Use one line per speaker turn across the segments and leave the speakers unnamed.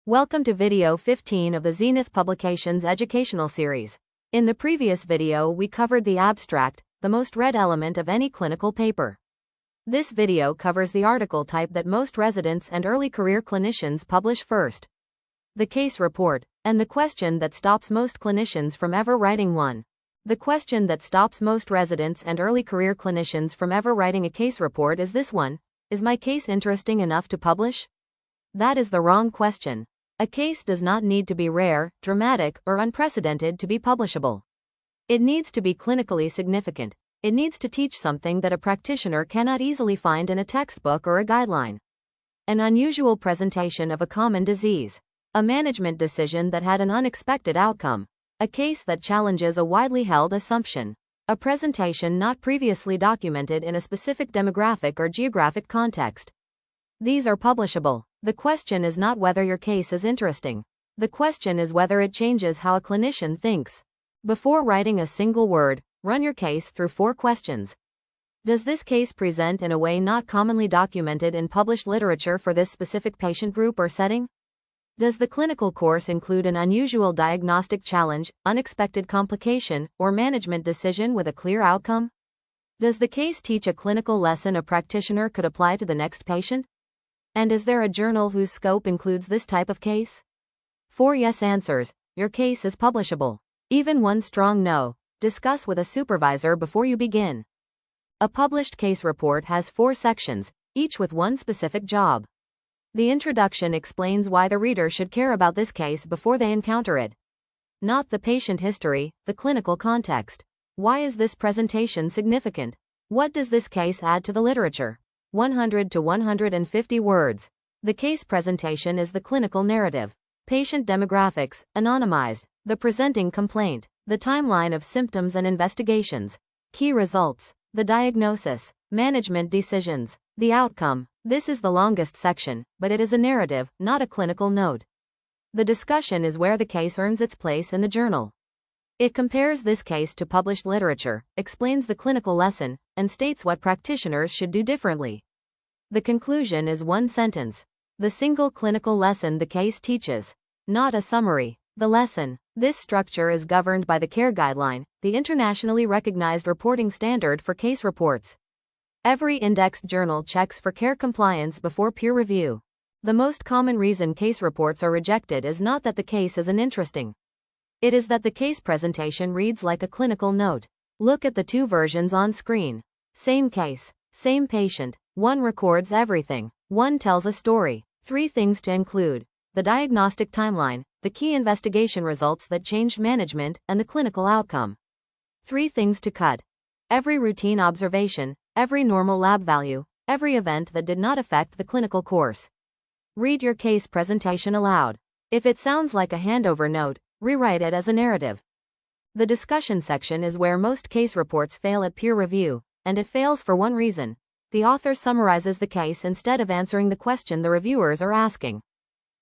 Welcome to video 15 of the Zenith Publications Educational Series. In the previous video we covered the abstract, the most read element of any clinical paper. This video covers the article type that most residents and early career clinicians publish first. The case report, and the question that stops most clinicians from ever writing one. The question that stops most residents and early career clinicians from ever writing a case report is this one: is my case interesting enough to publish? That is the wrong question. A case does not need to be rare, dramatic, or unprecedented to be publishable. It needs to be clinically significant. It needs to teach something that a practitioner cannot easily find in a textbook or a guideline. An unusual presentation of a common disease. A management decision that had an unexpected outcome. A case that challenges a widely held assumption. A presentation not previously documented in a specific demographic or geographic context. These are publishable. The question is not whether your case is interesting. The question is whether it changes how a clinician thinks. Before writing a single word, run your case through 4 questions. Does this case present in a way not commonly documented in published literature for this specific patient group or setting? Does the clinical course include an unusual diagnostic challenge, unexpected complication, or management decision with a clear outcome? Does the case teach a clinical lesson a practitioner could apply to the next patient? And is there a journal whose scope includes this type of case? 4 yes answers. Your case is publishable. Even 1 strong no. Discuss with a supervisor before you begin. A published case report has 4 sections, each with 1 specific job. The introduction explains why the reader should care about this case before they encounter it. Not the patient history, the clinical context. Why is this presentation significant? What does this case add to the literature? 100 to 150 words. The case presentation is the clinical narrative. Patient demographics, anonymized. The presenting complaint. The timeline of symptoms and investigations. Key results. The diagnosis. Management decisions. The outcome. This is the longest section, but it is a narrative, not a clinical note. The discussion is where the case earns its place in the journal. It compares this case to published literature, explains the clinical lesson, and states what practitioners should do differently. The conclusion is 1 sentence. The single clinical lesson the case teaches. Not a summary. The lesson. This structure is governed by the CARE guideline, the internationally recognized reporting standard for case reports. Every indexed journal checks for CARE compliance before peer review. The most common reason case reports are rejected is not that the case isn't interesting. It is that the case presentation reads like a clinical note. Look at the 2 versions on screen. Same case, same patient. 1 records everything. 1 tells a story. 3 things to include: the diagnostic timeline, the key investigation results that changed management, and the clinical outcome. 3 things to cut: every routine observation, every normal lab value, every event that did not affect the clinical course. Read your case presentation aloud. If it sounds like a handover note, rewrite it as a narrative. The discussion section is where most case reports fail at peer review, and it fails for 1 reason. The author summarizes the case instead of answering the question the reviewers are asking.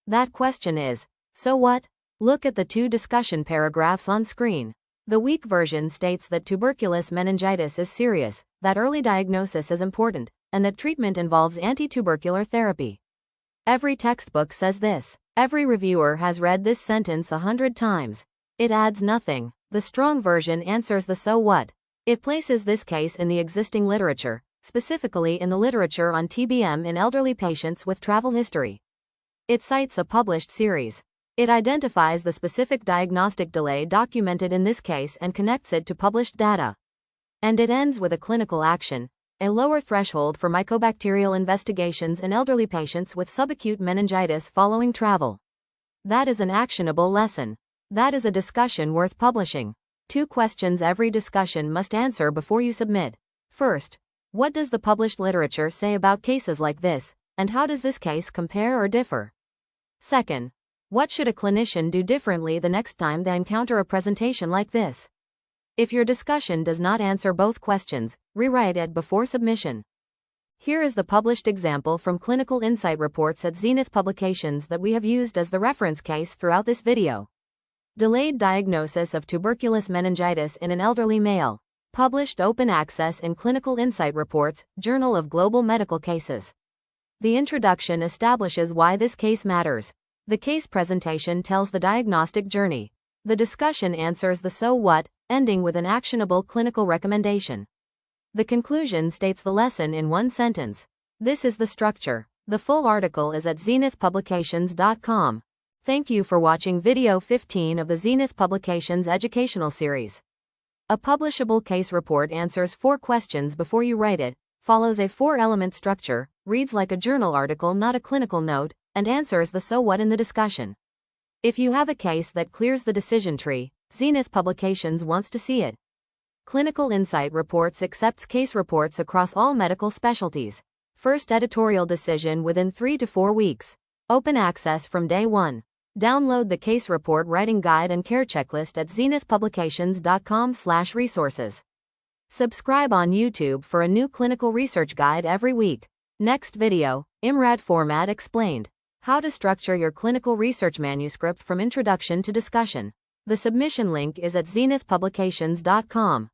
That question is, so what? Look at the 2 discussion paragraphs on screen. The weak version states that tuberculous meningitis is serious, that early diagnosis is important, and that treatment involves anti-tubercular therapy. Every textbook says this. Every reviewer has read this sentence 100 times. It adds nothing. The strong version answers the so what. It places this case in the existing literature, specifically in the literature on TBM in elderly patients with travel history. It cites a published series. It identifies the specific diagnostic delay documented in this case and connects it to published data. And it ends with a clinical action, a lower threshold for mycobacterial investigations in elderly patients with subacute meningitis following travel. That is an actionable lesson. That is a discussion worth publishing. 2 questions every discussion must answer before you submit. First, what does the published literature say about cases like this, and how does this case compare or differ? Second, what should a clinician do differently the next time they encounter a presentation like this? If your discussion does not answer both questions, rewrite it before submission. Here is the published example from Clinical Insight Reports at Zenith Publications that we have used as the reference case throughout this video. Delayed diagnosis of tuberculous meningitis in an elderly male. Published open access in Clinical Insight Reports, Journal of Global Medical Cases. The introduction establishes why this case matters. The case presentation tells the diagnostic journey. The discussion answers the so what, ending with an actionable clinical recommendation. The conclusion states the lesson in one sentence. This is the structure. The full article is at zenithpublications.com. Thank you for watching video 15 of the Zenith Publications Educational Series. A publishable case report answers 4 questions before you write it, follows a 4-element structure, reads like a journal article not a clinical note, and answers the so what in the discussion. If you have a case that clears the decision tree, Zenith Publications wants to see it. Clinical Insight Reports accepts case reports across all medical specialties. First editorial decision within 3 to 4 weeks. Open access from day 1. Download the case report writing guide and care checklist at zenithpublications.com/resources. Subscribe on YouTube for a new clinical research guide every week. Next video, IMRaD format explained. How to structure your clinical research manuscript from introduction to discussion. The submission link is at zenithpublications.com.